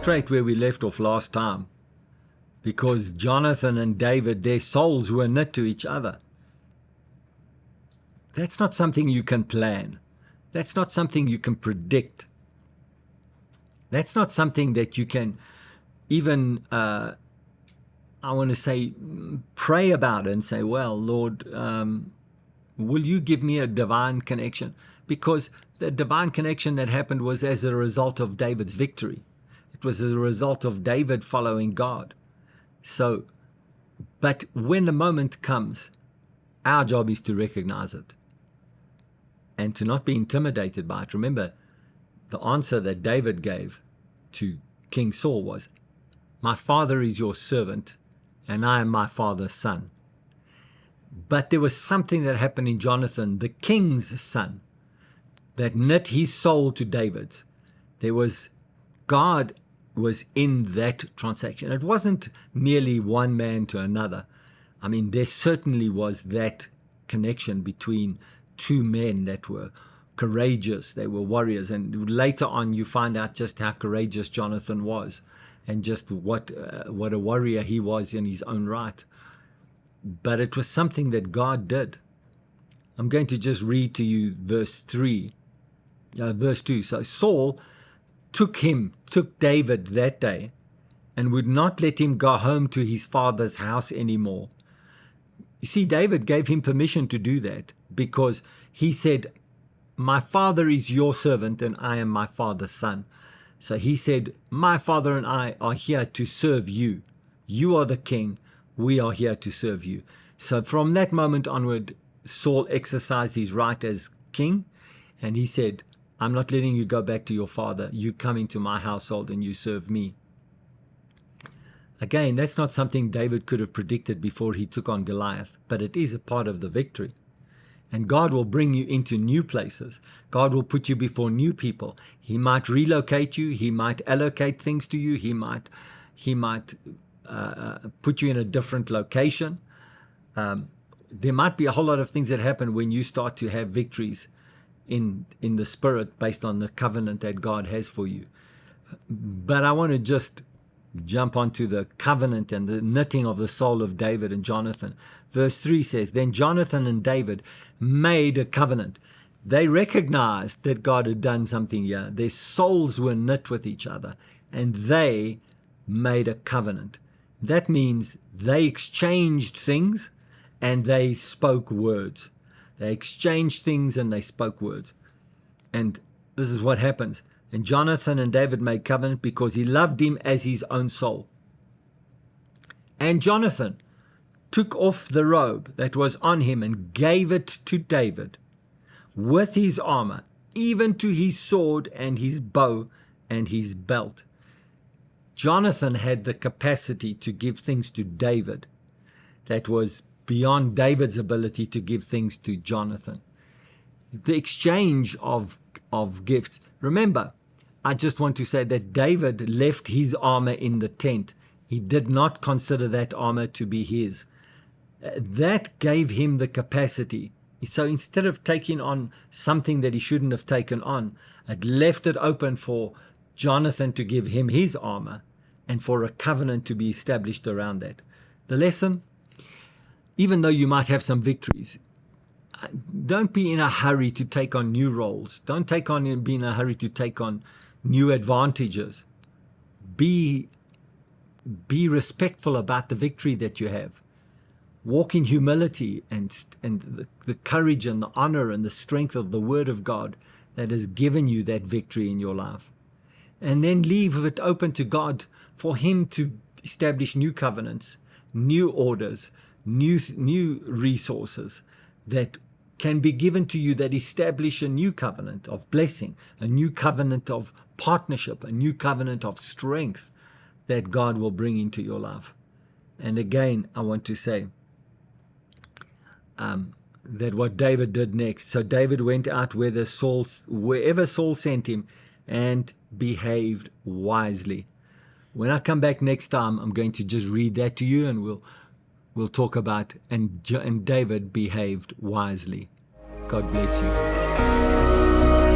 straight where we left off last time, because Jonathan and David, their souls were knit to each other. That's not something you can plan. That's not something you can predict. That's not something that you can even, I want to say, pray about and say, well, Lord, will you give me a divine connection? Because the divine connection that happened was as a result of David's victory. It was as a result of David following God. So, but when the moment comes, our job is to recognize it and to not be intimidated by it. Remember, the answer that David gave to King Saul was, my father is your servant, and I am my father's son. But there was something that happened in Jonathan, the king's son, that knit his soul to David's. God was in that transaction. It wasn't merely one man to another. I mean, there certainly was that connection between two men that were courageous. They were warriors. And later on, you find out just how courageous Jonathan was and just what a warrior he was in his own right. But it was something that God did. I'm going to just read to you verse 2. So Saul took David that day and would not let him go home to his father's house anymore. You see, David gave him permission to do that because he said, my father is your servant and I am my father's son. So he said, my father and I are here to serve you. You are the king. We are here to serve you. So from that moment onward, Saul exercised his right as king, and he said, I'm not letting you go back to your father. You come into my household and you serve me. Again, that's not something David could have predicted before he took on Goliath, but it is a part of the victory. And God will bring you into new places. God will put you before new people. He might relocate you. He might allocate things to you. He might put you in a different location. There might be a whole lot of things that happen when you start to have victories in the spirit based on the covenant that God has for you. But I want to just jump onto the covenant and the knitting of the soul of David and Jonathan. Verse 3 says, then Jonathan and David made a covenant. They recognized that God had done something here. Their souls were knit with each other, and they made a covenant. That means they exchanged things and they spoke words. They exchanged things and they spoke words. And this is what happens. And Jonathan and David made covenant because he loved him as his own soul. And Jonathan took off the robe that was on him and gave it to David with his armor, even to his sword and his bow and his belt. Jonathan had the capacity to give things to David that was beyond David's ability to give things to Jonathan. The exchange of gifts. Remember, I just want to say that David left his armor in the tent. He did not consider that armor to be his. That gave him the capacity. So instead of taking on something that he shouldn't have taken on, it left it open for Jonathan to give him his armor and for a covenant to be established around that. The lesson, even though you might have some victories, don't be in a hurry to take on new roles. Don't be in a hurry to take on new advantages. Be respectful about the victory that you have. Walk in humility and the courage and the honor and the strength of the Word of God that has given you that victory in your life. And then leave it open to God for Him to establish new covenants, new orders, new resources that can be given to you that establish a new covenant of blessing, a new covenant of partnership, a new covenant of strength that God will bring into your life. And again, I want to say that what David did next. So David went out wherever Saul sent him and behaved wisely. When I come back next time, I'm going to just read that to you, and we'll talk about and David behaved wisely. God bless you.